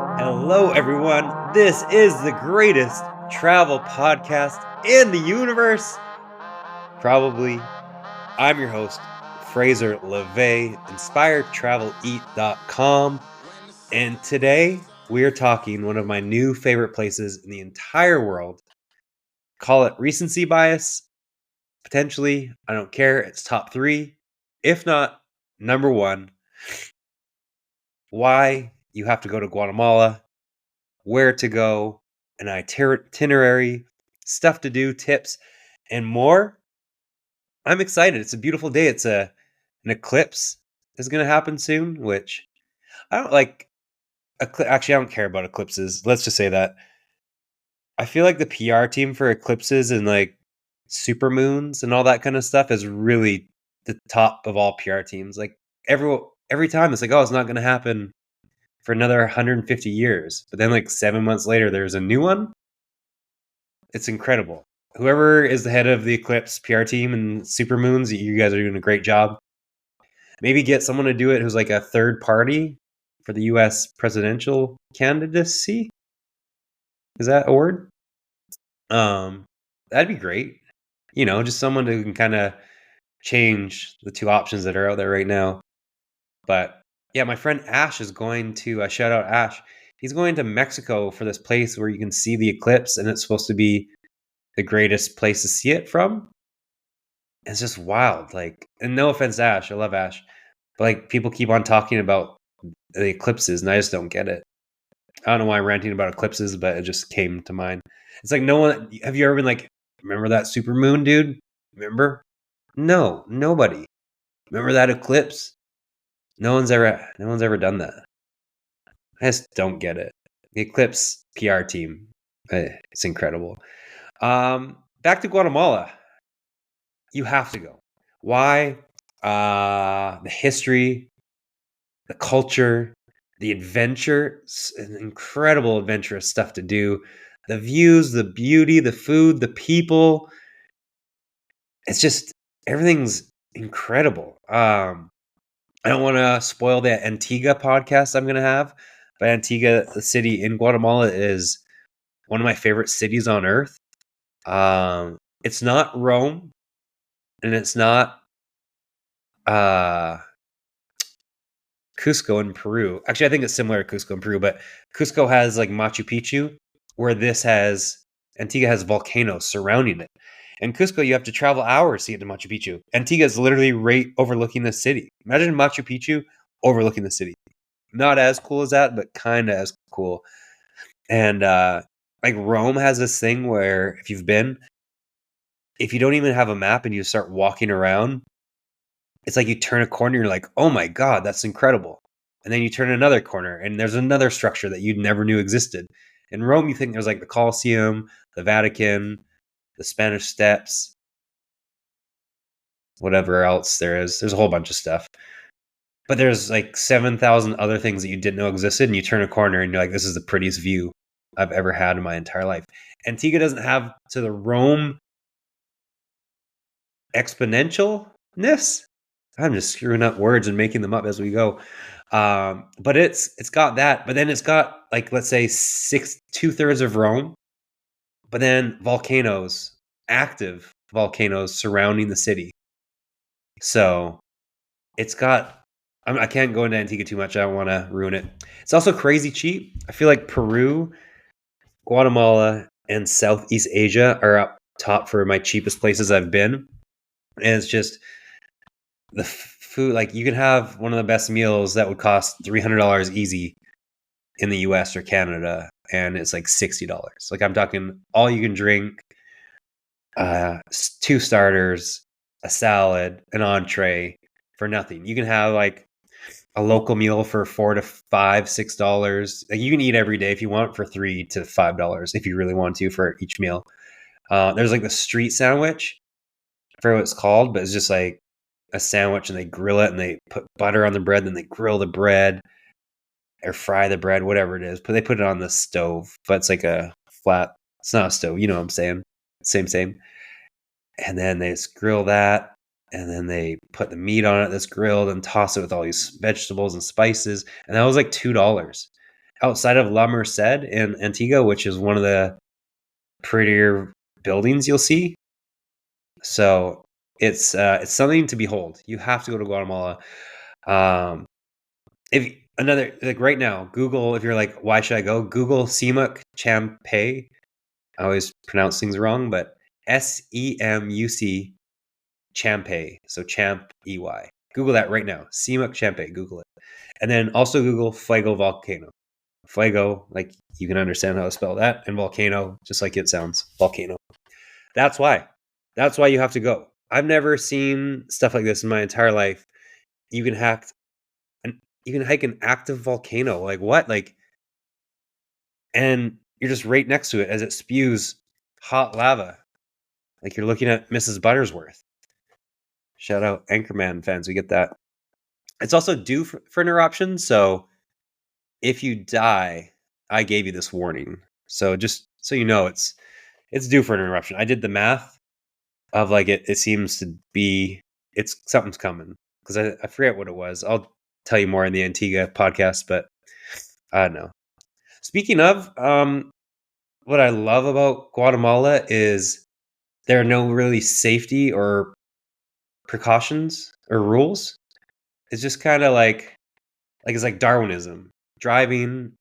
Hello, everyone. This is the greatest travel podcast in the universe. Probably. I'm your host, Fraser Laveay, inspiredtraveleat.com. And today we are talking one of my new favorite places in the entire world. Call it recency bias. Potentially, I don't care. It's top 3. If not, number 1. Why you have to go to Guatemala, where to go, an itinerary, stuff to do, tips, and more. I'm excited. It's a beautiful day. It's an eclipse is going to happen soon, which I don't like. Actually, I don't care about eclipses. Let's just say that. I feel like the PR team for eclipses and like super moons and all that kind of stuff is really the top of all PR teams. Like every time it's like, oh, it's not going to happen for another 150 years. But then like 7 months later, there's a new one. It's incredible. Whoever is the head of the Eclipse PR team and Supermoons, you guys are doing a great job. Maybe get someone to do it who's like a third party for the US presidential candidacy. Is that a word? That'd be great. You know, just someone who can kind of change the two options that are out there right now. But yeah, my friend Ash is going to shout out Ash. He's going to Mexico for this place where you can see the eclipse, and it's supposed to be the greatest place to see it from. It's just wild. Like, and no offense, Ash, I love Ash, but like people keep on talking about the eclipses, and I just don't get it. I don't know why I'm ranting about eclipses, but it just came to mind. It's like no one. Have you ever been like, remember that super moon, dude? Remember? No, nobody. Remember that eclipse? No one's ever done that. I just don't get it. The eclipse PR team, it's incredible. Back to Guatemala. You have to go. Why? The history, the culture, the adventure, an incredible adventurous stuff to do. The views, the beauty, the food, the people. It's just everything's incredible. I don't want to spoil the Antigua podcast I'm going to have, but Antigua, the city in Guatemala, is one of my favorite cities on earth. It's not Rome, and it's not Cusco in Peru. Actually, I think it's similar to Cusco in Peru, but Cusco has like Machu Picchu, where Antigua has volcanoes surrounding it. And Cusco, you have to travel hours to get to Machu Picchu. Antigua is literally right overlooking the city. Imagine Machu Picchu overlooking the city. Not as cool as that, but kind of as cool. And like Rome has this thing where if you don't even have a map and you start walking around, it's like you turn a corner, you're like, oh my God, that's incredible. And then you turn another corner and there's another structure that you never knew existed. In Rome, you think there's like the Colosseum, the Vatican, the Spanish Steps, whatever else there is. There's a whole bunch of stuff. But there's like 7,000 other things that you didn't know existed. And you turn a corner and you're like, this is the prettiest view I've ever had in my entire life. Antigua doesn't have to the Rome exponentialness. I'm just screwing up words and making them up as we go. But it's got that, but then it's got like, let's say 2/3 of Rome, but then active volcanoes surrounding the city. So it's got, I can't go into Antigua too much. I don't want to ruin it. It's also crazy cheap. I feel like Peru, Guatemala, and Southeast Asia are up top for my cheapest places I've been. And it's just the food, like you can have one of the best meals that would cost $300 easy in the US or Canada, and it's like $60. Like I'm talking all you can drink, 2 starters, a salad, an entree for nothing. You can have like a local meal for $4 to $5, $6. Like you can eat every day if you want for $3 to $5 if you really want to for each meal. There's like the street sandwich. I forget what it's called, but it's just like a sandwich and they grill it and they put butter on the bread, then they grill the bread or fry the bread, whatever it is. But they put it on the stove, but it's like a flat, it's not a stove, you know what I'm saying? Same. And then they just grill that, and then they put the meat on it that's grilled and toss it with all these vegetables and spices. And that was like $2. outside of La Merced in Antigua, which is one of the prettier buildings you'll see. So it's something to behold. You have to go to Guatemala. If another like right now, Google, if you're like, why should I go? Google Semuc Champay. I always pronounce things wrong, but SEMUC Champay. So Champ EY. Google that right now. Semuc Champay. Google it. And then also Google Fuego Volcano. Fuego, like you can understand how to spell that, and volcano, just like it sounds, volcano. That's why. That's why you have to go. I've never seen stuff like this in my entire life. You can hack you can hike an active volcano. Like what? Like, and you're just right next to it as it spews hot lava. Like you're looking at Mrs. Buttersworth. Shout out Anchorman fans. We get that. It's also due for an eruption. So if you die, I gave you this warning. So just so you know, it's due for an eruption. I did the math of like it seems to be something's coming because I forget what it was. I'll tell you more in the Antigua podcast, but I don't know. Speaking of, what I love about Guatemala is there are no really safety or precautions or rules. It's just kind of like it's like Darwinism. Driving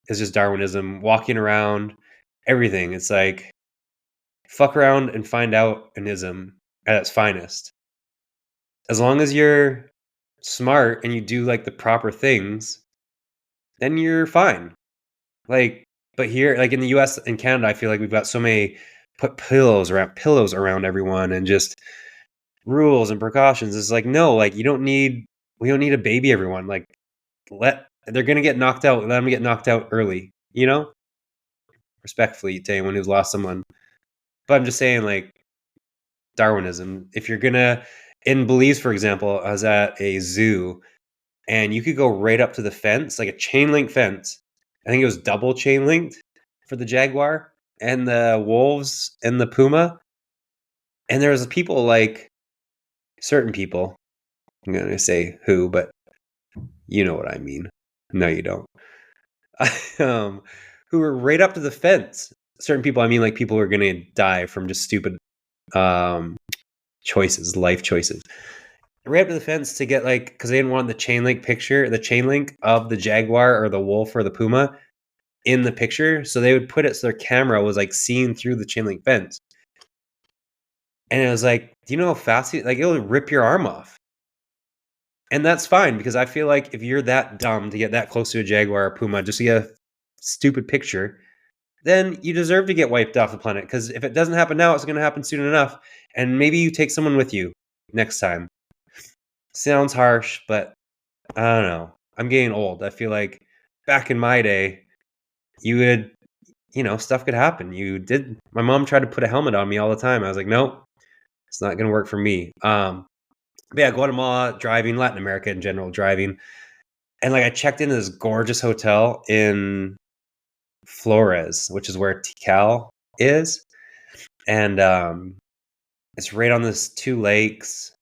is just Darwinism. Walking around, everything. It's like fuck around and find out an ism at its finest. As long as you're smart and you do like the proper things, then you're fine. Like, but here, like in the US and Canada, I feel like we've got so many put pillows around everyone and just rules and precautions. It's like, no, like we don't need to baby everyone. Like they're gonna get knocked out. Let them get knocked out early, respectfully to anyone who's lost someone. But I'm just saying, like, Darwinism. If you're gonna, in Belize, for example, I was at a zoo and you could go right up to the fence, like a chain link fence. I think it was double chain linked for the jaguar and the wolves and the puma. And there was people, like certain people, I'm going to say who, but you know what I mean. No, you don't. Who were right up to the fence. Certain people, I mean like people who are going to die from just stupid choices, life choices. Right up to the fence to get like, because they didn't want the chain link of the jaguar or the wolf or the puma in the picture. So they would put it so their camera was like seeing through the chain link fence. And it was like, do you know how fast it'll rip your arm off? And that's fine because I feel like if you're that dumb to get that close to a jaguar or puma just to get a stupid picture, then you deserve to get wiped off the planet. Because if it doesn't happen now, it's going to happen soon enough. And maybe you take someone with you next time. Sounds harsh, but I don't know. I'm getting old. I feel like back in my day, you would, stuff could happen. My mom tried to put a helmet on me all the time. I was like, nope, it's not going to work for me. But yeah, Guatemala, driving, Latin America in general, driving. And like I checked into this gorgeous hotel in Flores, which is where Tikal is. And it's right on this 2 lakes.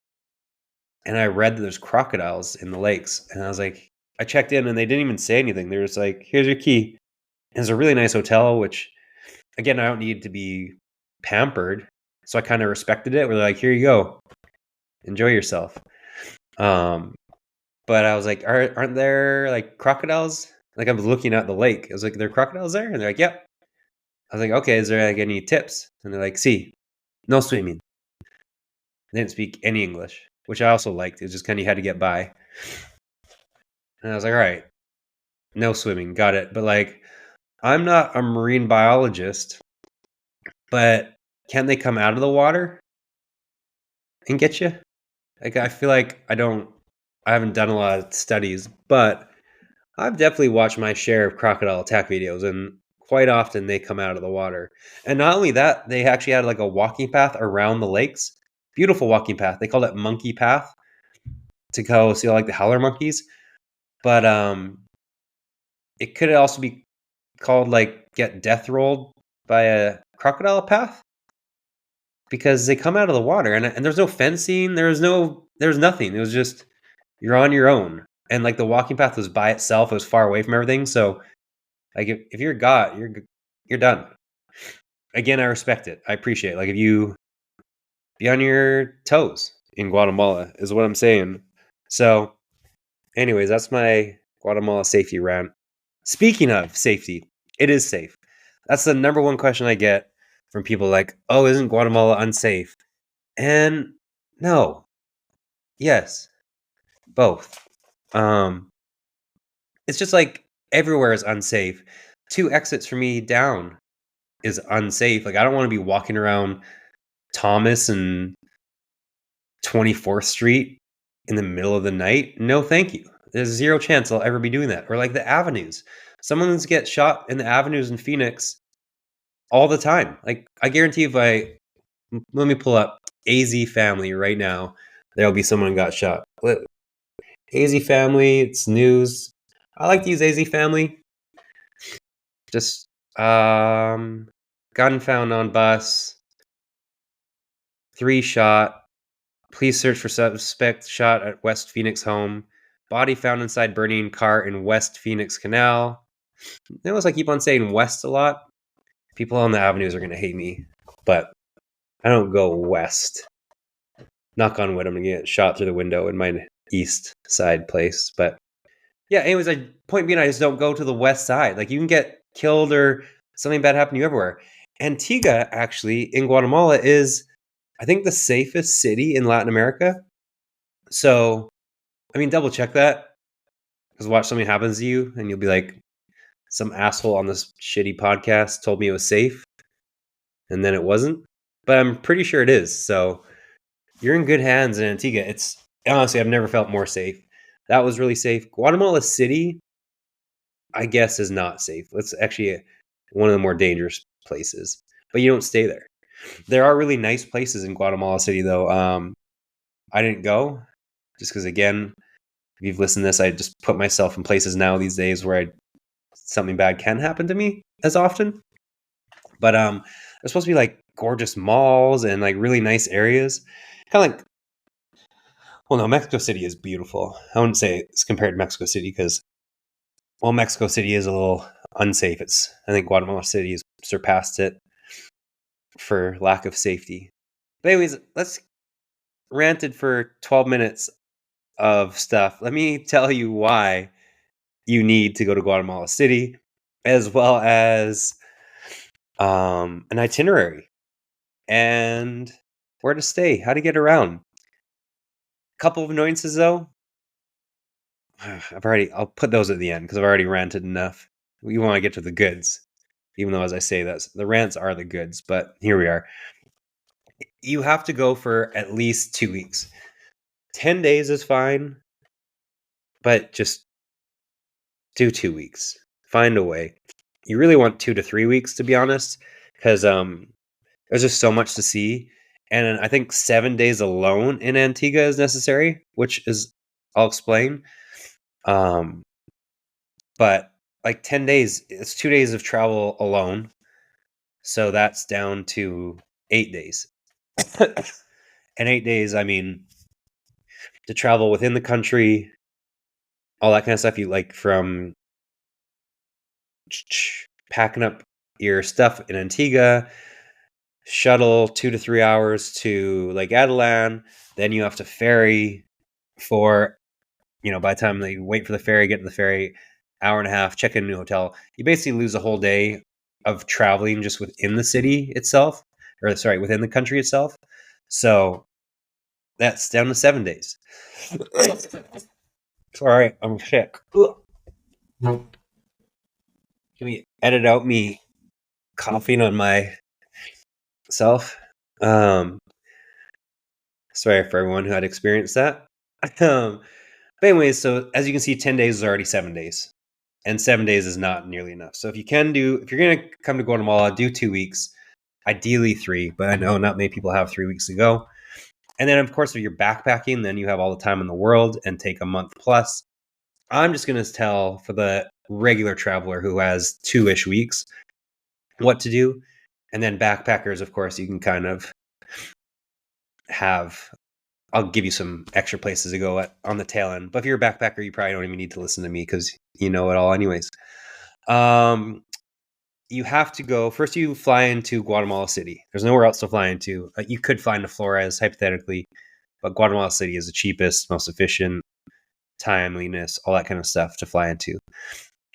And I read that there's crocodiles in the lakes. And I was like, I checked in and they didn't even say anything. They were just like, here's your key. And it's a really nice hotel, which, again, I don't need to be pampered. So I kind of respected it. We're like, here you go. Enjoy yourself. But I was like, aren't there like crocodiles? Like I was looking at the lake. I was like, there are crocodiles there? And they're like, yep. I was like, okay, is there like any tips? And they're like, see, no swimming. They didn't speak any English, which I also liked. It was just kind of you had to get by. And I was like, all right, no swimming, got it. But like, I'm not a marine biologist, but can they come out of the water and get you? Like, I feel like I haven't done a lot of studies, but I've definitely watched my share of crocodile attack videos, and quite often they come out of the water. And not only that, they actually had like a walking path around the lakes. Beautiful walking path. They called it monkey path to go see like the howler monkeys. But it could also be called like get death rolled by a crocodile path because they come out of the water and there's no fencing. There was nothing. It was just you're on your own. And like the walking path was by itself. It was far away from everything. So Like if you're got, you're done. Again, I respect it. I appreciate it. Like if you be on your toes in Guatemala is what I'm saying. So, anyways, that's my Guatemala safety rant. Speaking of safety, it is safe. That's the number one question I get from people like, "Oh, isn't Guatemala unsafe?" And no. Yes, both. Um it's just like everywhere is unsafe. Two exits for me down is unsafe. Like I don't want to be walking around Thomas and 24th Street in the middle of the night. No, thank you. There's zero chance I'll ever be doing that. Or like the avenues. Someone's get shot in the avenues in Phoenix all the time. Like I guarantee if I let me pull up AZ Family right now, there'll be someone got shot. AZ Family, it's news. I like to use AZ Family. Just gun found on bus, 3 shot. Police search for suspect shot at West Phoenix home. Body found inside burning car in West Phoenix Canal. Notice I keep on saying West a lot. People on the avenues are going to hate me, but I don't go west. Knock on wood, I'm going to get shot through the window in my east side place. But yeah, anyways, point being, I just don't go to the west side. Like you can get killed or something bad happen to you everywhere. Antigua, actually, in Guatemala is, I think, the safest city in Latin America. So, I mean, double check that. Because watch something happens to you and you'll be like, some asshole on this shitty podcast told me it was safe. And then it wasn't. But I'm pretty sure it is. So you're in good hands in Antigua. It's honestly, I've never felt more safe. That was really safe. Guatemala City, I guess, is not safe. It's actually one of the more dangerous places. But you don't stay there. There are really nice places in Guatemala City, though. I didn't go just because, again, if you've listened to this, I just put myself in places now these days where something bad can happen to me as often. But there's supposed to be like gorgeous malls and like really nice areas. Kind of like, well, no, Mexico City is beautiful. I wouldn't say it's compared to Mexico City because, well, Mexico City is a little unsafe. I think Guatemala City has surpassed it for lack of safety. But anyways, let's ranted for 12 minutes of stuff. Let me tell you why you need to go to Guatemala City, as well as an itinerary and where to stay, how to get around. Couple of annoyances though. I'll put those at the end because I've already ranted enough. We want to get to the goods, even though as I say that the rants are the goods, but here we are. You have to go for at least 2 weeks. 10 days is fine, but just do 2 weeks. Find a way. You really want 2 to 3 weeks, to be honest, because there's just so much to see. And I think 7 days alone in Antigua is necessary, which is, I'll explain. But like 10 days, it's 2 days of travel alone. So that's down to 8 days. And 8 days, I mean, to travel within the country, all that kind of stuff. You like from packing up your stuff in Antigua, shuttle 2 to 3 hours to Lake Adelan. Then you have to ferry for, by the time they wait for the ferry, get to the ferry, hour and a half, check in a new hotel. You basically lose a whole day of traveling just within the city itself, or sorry, within the country itself. So that's down to 7 days. Sorry, I'm sick. Can we edit out me coughing on myself? Sorry for everyone who had experienced that. But anyways, so as you can see, 10 days is already 7 days. And 7 days is not nearly enough. So if you're going to come to Guatemala, do 2 weeks, ideally 3, but I know not many people have 3 weeks to go. And then, of course, if you're backpacking, then you have all the time in the world and take a month plus. I'm just going to tell for the regular traveler who has 2-ish weeks what to do. And then backpackers, of course, you can kind of I'll give you some extra places to go on the tail end. But if you're a backpacker, you probably don't even need to listen to me because you know it all anyways. Um, you have to go first. You fly into Guatemala City. There's nowhere else to fly into. You could fly into Flores hypothetically, but Guatemala City is the cheapest, most efficient, timeliness, all that kind of stuff to fly into.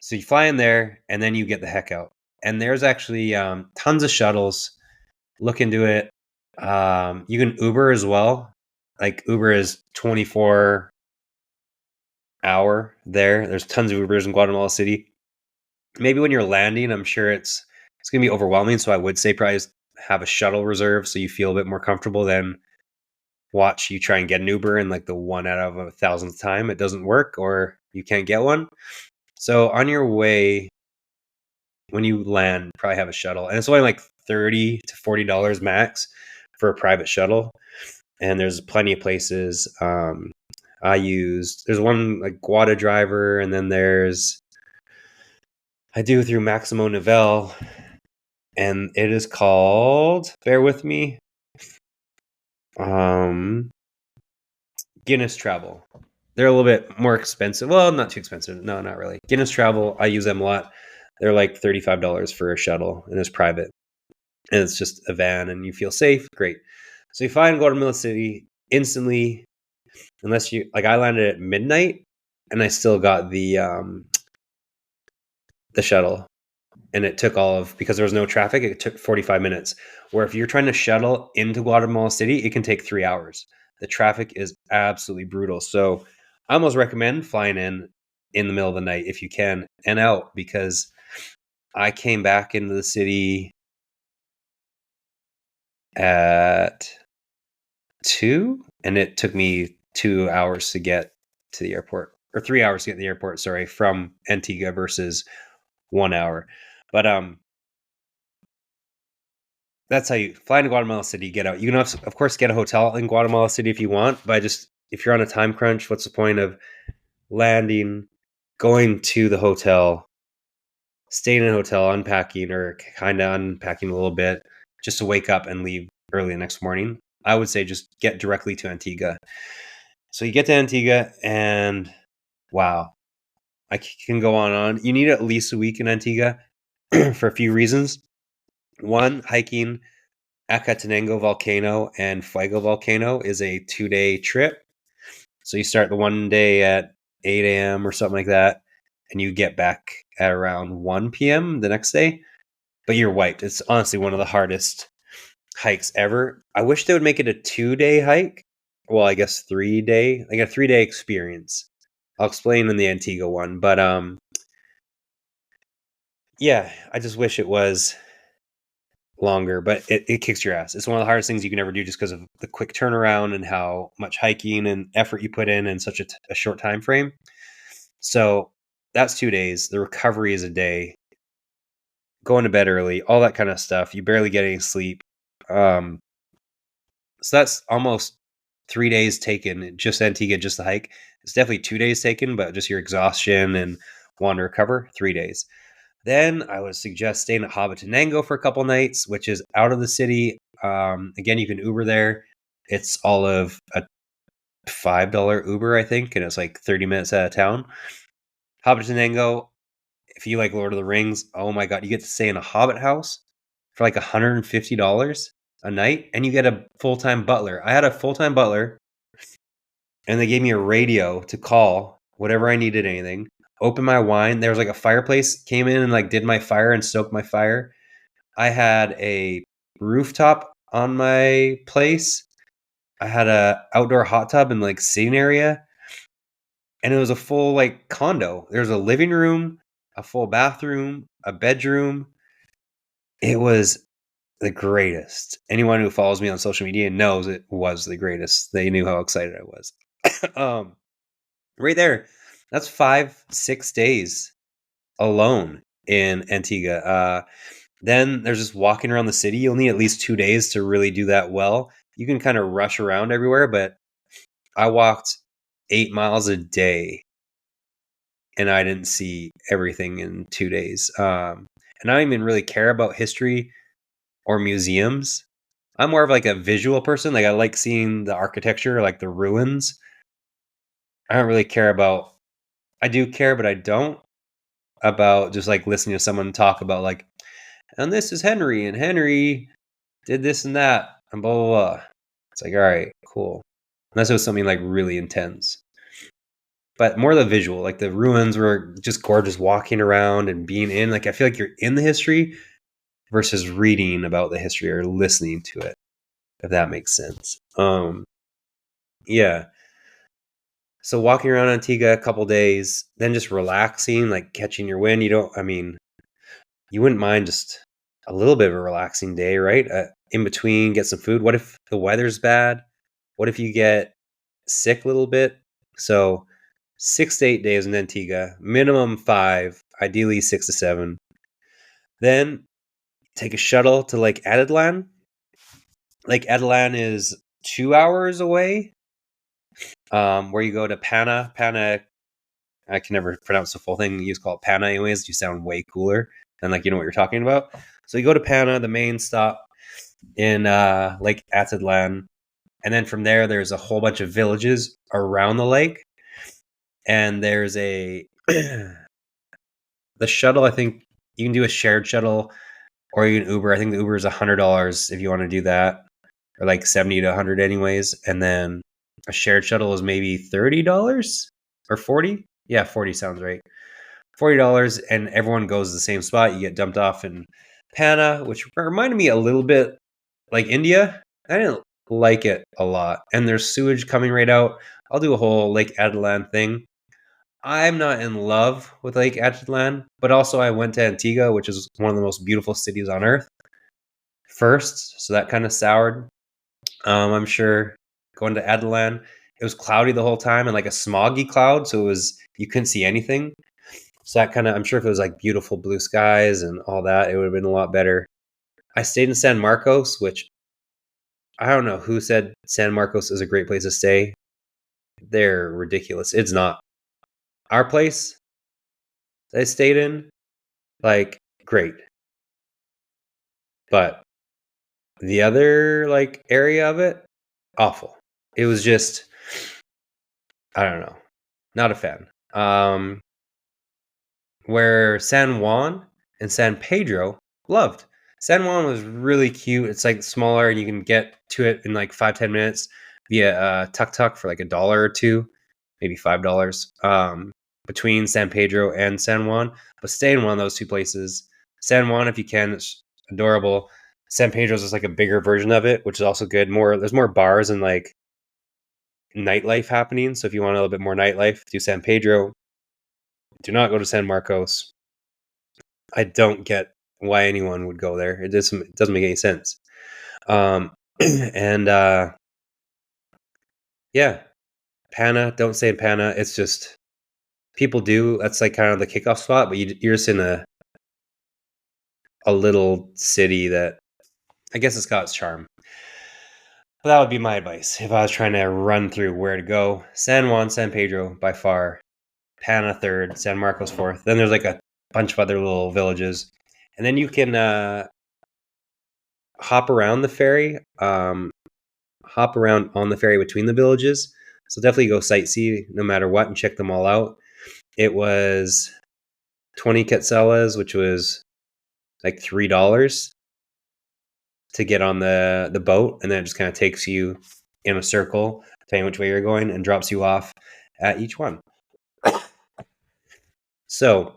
So you fly in there, and then you get the heck out. And there's actually tons of shuttles. Look into it. You can Uber as well. Like Uber is 24-hour there. There's tons of Ubers in Guatemala City. Maybe when you're landing, I'm sure it's gonna be overwhelming. So I would say probably have a shuttle reserve so you feel a bit more comfortable than watch you try and get an Uber and like the one out of 1,000th time it doesn't work or you can't get one. So on your way, when you land, probably have a shuttle, and it's only like $30 to $40 max for a private shuttle. And there's plenty of places. There's one like Guada Driver, and then I do through Maximo Novell, and it is called, bear with me, Guinness Travel. They're a little bit more expensive. Well, not too expensive. No, not really. Guinness Travel, I use them a lot. They're like $35 for a shuttle, and it's private. And it's just a van, and you feel safe. Great. So you find Guatemala City instantly, unless you, like I landed at midnight, and I still got the shuttle. And it took because there was no traffic, it took 45 minutes. Where if you're trying to shuttle into Guatemala City, it can take 3 hours. The traffic is absolutely brutal. So I almost recommend flying in the middle of the night if you can and out, because I came back into the city at 2, and it took me 2 hours to get to the airport, or 3 hours to get to the airport, sorry, from Antigua versus 1 hour. But that's how you fly into Guatemala City, get out. You can, of course, get a hotel in Guatemala City if you want, but if you're on a time crunch, what's the point of landing, going to the hotel, staying in a hotel, unpacking, or kind of unpacking a little bit just to wake up and leave early the next morning? I would say just get directly to Antigua. So you get to Antigua, and wow, I can go on. You need at least a week in Antigua for a few reasons. One, hiking Acatenango volcano and Fuego volcano is a 2-day trip. So you start the one day at 8 a.m. or something like that, and you get back at around 1 p.m. the next day, but you're wiped. It's honestly one of the hardest hikes ever. I wish they would make it a 2-day hike. Well, I guess 3-day, like a 3-day experience. I'll explain in the Antigua one, but yeah, I just wish it was longer, but it kicks your ass. It's one of the hardest things you can ever do just because of the quick turnaround and how much hiking and effort you put in such a short time frame. So that's 2 days. The recovery is a day. Going to bed early, all that kind of stuff. You barely get any sleep. So that's almost 3 days taken, just Antigua, just the hike. It's definitely 2 days taken, but just your exhaustion and want to recover, 3 days. Then I would suggest staying at Habatenango for a couple nights, which is out of the city. Again, you can Uber there. It's all of a $5 Uber, I think, and it's like 30 minutes out of town. Habatenango, if you like Lord of the Rings, oh my God, you get to stay in a Hobbit house for like $150 a night, and you get a full-time butler. I had a full-time butler, and they gave me a radio to call whatever I needed, anything. Open my wine. There was like a fireplace, came in and like did my fire and stoked my fire. I had a rooftop on my place. I had a outdoor hot tub and like sitting area. And it was a full like condo. There's a living room, a full bathroom, a bedroom. It was the greatest. Anyone who follows me on social media knows it was the greatest. They knew how excited I was. Right there. That's 5-6 days alone in Antigua. Then there's just walking around the city. You'll need at least 2 days to really do that well. You can kind of rush around everywhere, but I walked 8 miles a day and I didn't see everything in 2 days. And I don't even really care about history or museums. I'm more of like a visual person. Like I like seeing the architecture, like the ruins. I don't really care about, I do care, but I don't. about just like listening to someone talk about like, and this is Henry, and Henry did this and that, and blah blah blah. It's like, all right, cool. Unless it was something like really intense. But more the visual, like the ruins were just gorgeous walking around and being in. Like I feel like you're in the history versus reading about the history or listening to it, if that makes sense. Yeah. So walking around Antigua a couple days, then just relaxing, like catching your wind. You wouldn't mind just a little bit of a relaxing day, right? In between, get some food. What if the weather's bad? What if you get sick a little bit? So 6 to 8 days in Antigua, minimum 5, ideally 6 to 7. Then take a shuttle to Lake Atitlan. Lake Atitlan is 2 hours away. Where you go to Pana. Pana, I can never pronounce the full thing. You just call it Pana anyways. You sound way cooler and like you know what you're talking about. So you go to Pana, the main stop in Lake Atitlan. And then from there's a whole bunch of villages around the lake. And there's the shuttle, I think you can do a shared shuttle or you can Uber. I think the Uber is $100 if you want to do that, or like 70 to 100 anyways. And then a shared shuttle is maybe $30 or 40. Yeah, 40 sounds right. $40, and everyone goes to the same spot. You get dumped off in Pana, which reminded me a little bit like India. I didn't like it a lot. And there's sewage coming right out. I'll do a whole Lake Atitlan thing. I'm not in love with Lake Atitlan, but also I went to Antigua, which is one of the most beautiful cities on earth, first. So that kind of soured. I'm sure going to Atitlan, it was cloudy the whole time and like a smoggy cloud. So you couldn't see anything. So that I'm sure if it was like beautiful blue skies and all that, it would have been a lot better. I stayed in San Marcos, which I don't know who said San Marcos is a great place to stay. They're ridiculous. It's not. Our place that I stayed in, like, great. But the other like area of it, awful. It was just, I don't know, not a fan. Where San Juan and San Pedro, loved. San Juan was really cute. It's like smaller and you can get to it in like 5-10 minutes via tuk-tuk for like $1 or $2, maybe $5, between San Pedro and San Juan. But stay in one of those two places. San Juan, if you can, it's adorable. San Pedro's is like a bigger version of it, which is also good. There's more bars and like nightlife happening. So if you want a little bit more nightlife, do San Pedro. Do not go to San Marcos. I don't get why anyone would go there. It doesn't make any sense. And yeah, Pana. Don't say Pana. It's just people do. That's like kind of the kickoff spot, but you're just in a little city that I guess it's got its charm. But that would be my advice if I was trying to run through where to go. San Juan, San Pedro by far. Pana third, San Marcos fourth. Then there's like a bunch of other little villages, and then you can hop around the ferry. Hop around on the ferry between the villages. So definitely go sightsee no matter what and check them all out. It was 20 quetzales, which was like $3 to get on the boat, and then it just kind of takes you in a circle, depending which way you're going, and drops you off at each one. So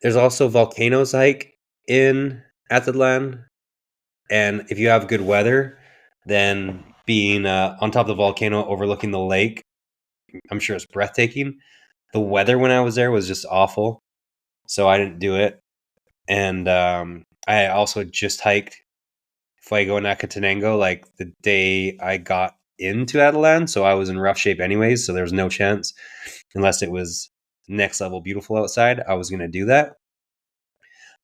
there's also volcanoes hike in Atitlan, and if you have good weather, then being on top of the volcano overlooking the lake, I'm sure it's breathtaking. The weather when I was there was just awful, so I didn't do it. And I also just hiked Fuego Nacatenango like the day I got into Atitlan, so I was in rough shape anyways, so there was no chance, unless it was next level beautiful outside, I was going to do that.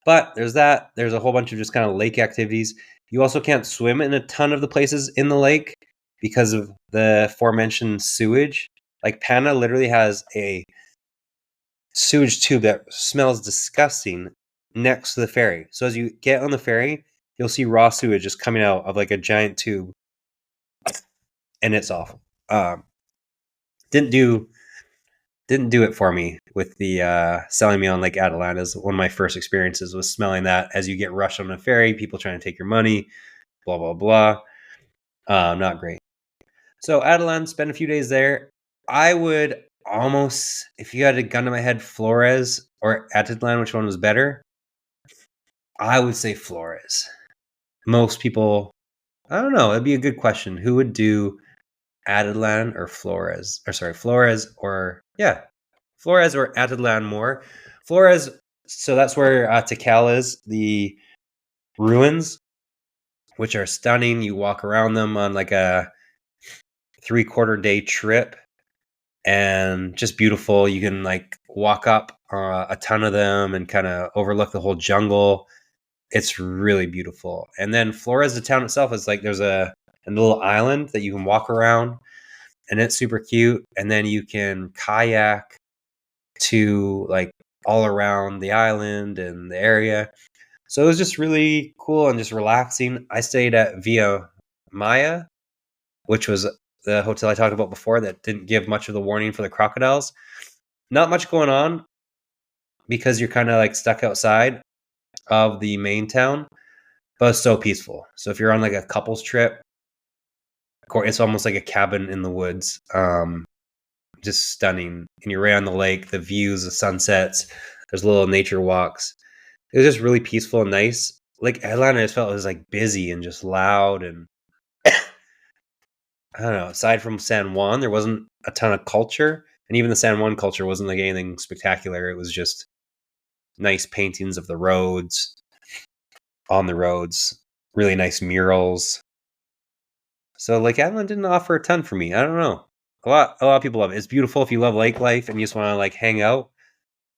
But there's that. There's a whole bunch of just kind of lake activities. You also can't swim in a ton of the places in the lake because of the aforementioned sewage. Like Pana literally has a sewage tube that smells disgusting next to the ferry. So as you get on the ferry, you'll see raw sewage just coming out of like a giant tube, and it's awful. Didn't do didn't do it for me with the selling me on Lake Adelan. As one of my first experiences was smelling that as you get rushed on a ferry, people trying to take your money, blah blah blah. Not great. So Adelan, spent a few days there. I would almost, if you had a gun to my head, Flores or Atitlan, which one was better? I would say Flores. Most people, I don't know. It'd be a good question. Who would do Atitlan or Flores? Or sorry, Flores or yeah, Flores or Atitlan more. Flores. So that's where Tikal is, the ruins, which are stunning. You walk around them on like a 3/4 day trip, and just beautiful. You can like walk up a ton of them and kind of overlook the whole jungle. It's really beautiful. And then Flores, the town itself, is like there's a little island that you can walk around, and it's super cute. And then you can kayak to like all around the island and the area. So it was just really cool and just relaxing. I stayed at Via Maya, which was the hotel I talked about before that didn't give much of the warning for the crocodiles. Not much going on because you're kind of like stuck outside of the main town, but it's so peaceful. So if you're on like a couples trip, it's almost like a cabin in the woods. Just stunning. And you're right on the lake, the views, the sunsets. There's little nature walks. It was just really peaceful and nice. Like Atlanta, I just felt it was like busy and just loud. And I don't know, aside from San Juan, there wasn't a ton of culture. And even the San Juan culture wasn't like anything spectacular. It was just nice paintings of the roads, on the roads, really nice murals. So Lake Adelan didn't offer a ton for me. I don't know. A lot of people love it. It's beautiful if you love lake life and you just want to like hang out.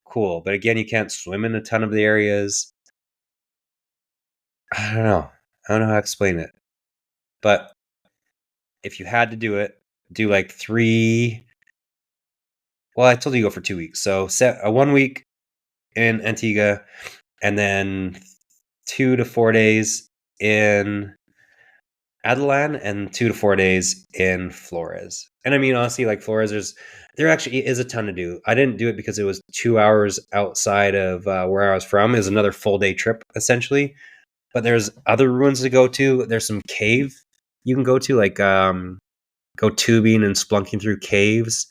Cool. But again, you can't swim in a ton of the areas. I don't know. I don't know how to explain it. But if you had to do it, do like 3. Well, I told you go for 2 weeks. So set a 1 week in Antigua and then 2 to 4 days in Adelan and 2 to 4 days in Flores. And I mean, honestly, like Flores, there actually is a ton to do. I didn't do it because it was 2 hours outside of where I was from. It was another full day trip, essentially. But there's other ruins to go to. There's some cave you can go to, like go tubing and splunking through caves.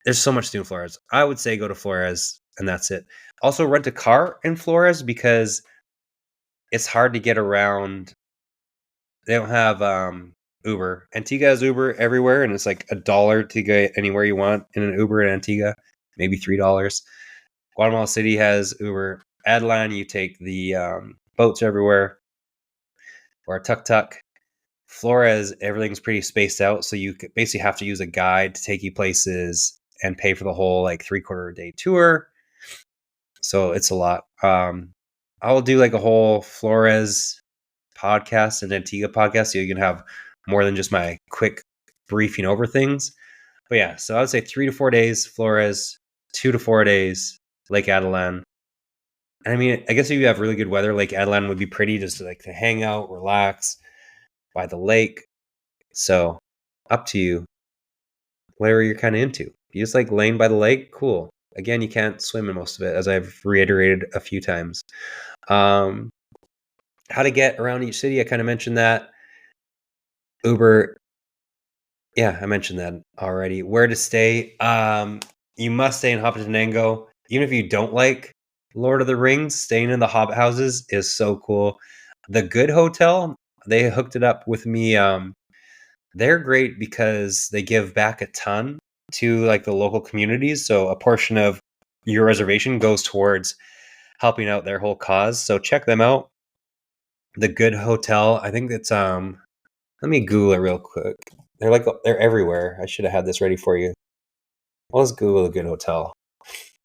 There's so much to do in Flores. I would say go to Flores, and that's it. Also, rent a car in Flores because it's hard to get around. They don't have Uber. Antigua has Uber everywhere, and it's like $1 to get anywhere you want in an Uber in Antigua, maybe $3. Guatemala City has Uber. Adelan, you take the boats everywhere, or a tuk-tuk. Flores, everything's pretty spaced out, so you basically have to use a guide to take you places and pay for the whole like 3/4 day tour. So it's a lot. I'll do like a whole Flores podcast and Antigua podcast so you can have more than just my quick briefing over things. But yeah, so I would say 3 to 4 days Flores, 2 to 4 days Lake Adelan. I mean, I guess if you have really good weather, Lake Adelan would be pretty just to, like to hang out, relax by the lake. So up to you, whatever you're kind of into. You just like laying by the lake, cool. Again, you can't swim in most of it, as I've reiterated a few times. How to get around each city, I kind of mentioned that. Uber, yeah, I mentioned that already. Where to stay? You must stay in Hopatenango. Even if you don't like Lord of the Rings, staying in the Hobbit houses is so cool. The Good Hotel, they hooked it up with me. They're great because they give back a ton to like the local communities. So a portion of your reservation goes towards helping out their whole cause. So check them out. The Good Hotel. I think it's let me Google it real quick. They're everywhere. I should have had this ready for you. Well, let's Google a Good Hotel.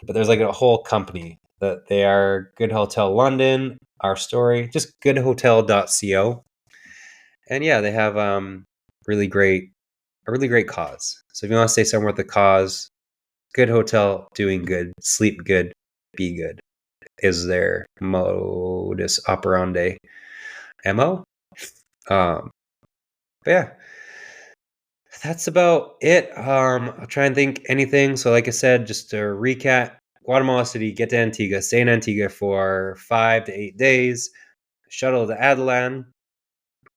But there's like a whole company that they are Good Hotel London, Our Story, just goodhotel.co. And yeah, they have really great a really great cause. So if you want to stay somewhere with a cause, good hotel, doing good, sleep good, be good is their modus operandi. MO. But yeah, That's about it. I'll try and think anything. So, like I said, just to recap, Guatemala City, get to Antigua, stay in Antigua for 5 to 8 days, shuttle to Adelan.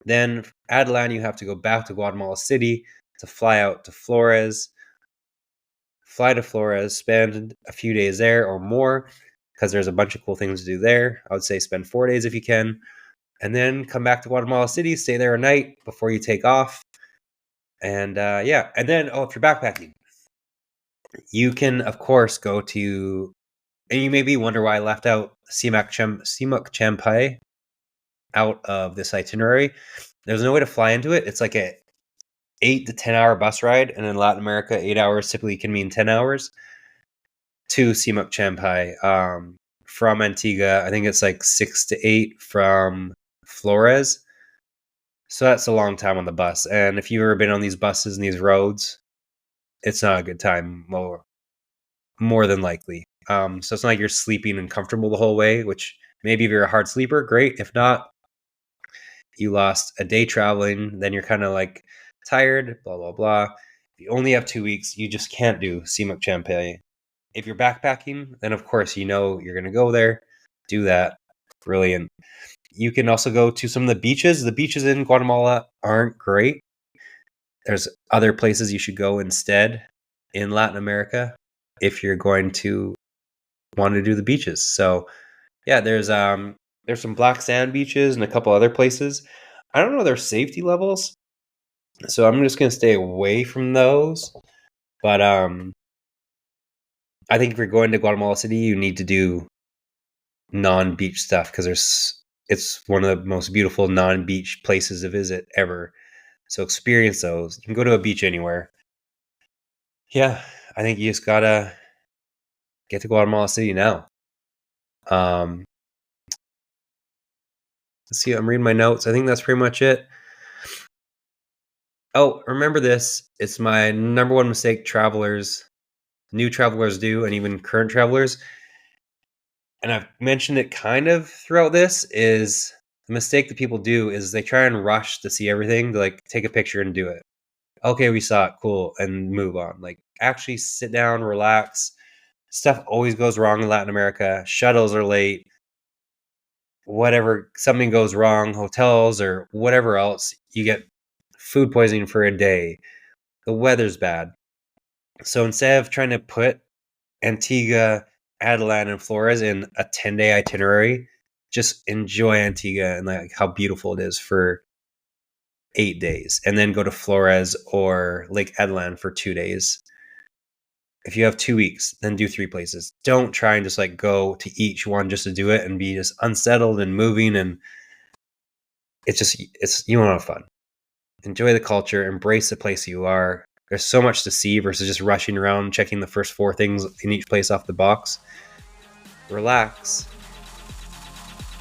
Then, Adelan, you have to go back to Guatemala City to fly out to Flores. Fly to Flores, spend a few days there or more because there's a bunch of cool things to do there. I would say spend 4 days if you can. And then come back to Guatemala City, stay there a night before you take off. And yeah, and then, if you're backpacking, you can, of course, go to, and you maybe wonder why I left out Simak Champai out of this itinerary. There's no way to fly into it. It's like a 8 to 10 hour bus ride, and in Latin America, 8 hours typically can mean 10 hours to Simak Champai. From Antigua, I think it's like 6 to 8 from Flores. So that's a long time on the bus. And if you've ever been on these buses and these roads, it's not a good time, more than likely. So it's not like you're sleeping and comfortable the whole way, which maybe if you're a hard sleeper, great. If not, you lost a day traveling, then you're kind of like tired, blah, blah, blah. If you only have 2 weeks, you just can't do Simak Champai. If you're backpacking, then of course you know you're going to go there, do that. Brilliant. You can also go to some of the beaches. The beaches in Guatemala aren't great. There's other places you should go instead in Latin America if you're going to want to do the beaches. So yeah, there's some black sand beaches and a couple other places. I don't know their safety levels, so I'm just gonna stay away from those. But I think if you're going to Guatemala City, you need to do non-beach stuff because it's one of the most beautiful non-beach places to visit ever. So experience those. You can go to a beach anywhere. Yeah, I think you just gotta get to Guatemala City now. Let's see, I'm reading my notes. I think that's pretty much it. Oh, remember this. It's my number one mistake new travelers do, and even current travelers. And I've mentioned it kind of throughout this, is the mistake that people do is they try and rush to see everything, to like take a picture and do it. Okay, we saw it, cool, and move on. Like actually sit down, relax. Stuff always goes wrong in Latin America. Shuttles are late. Whatever, something goes wrong, hotels or whatever else, you get food poisoning for a day. The weather's bad. So instead of trying to put Antigua, Adelan, and Flores in a 10-day itinerary, just enjoy Antigua and like how beautiful it is for 8 days, and then go to Flores or Lake Adelan for 2 days. If you have 2 weeks, then do 3 places. Don't try and just like go to each one just to do it and be just unsettled and moving, and you want to have fun. Enjoy the culture, embrace the place you are. There's so much to see versus just rushing around checking the first 4 things in each place off the box. Relax,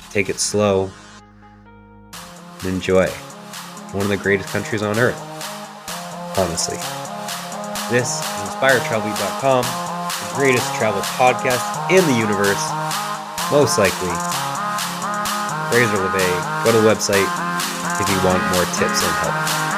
take it slow, and enjoy. One of the greatest countries on earth, honestly. This is InspiredTravelEat.com, the greatest travel podcast in the universe, most likely. Fraser Laveay. Go to the website if you want more tips and help.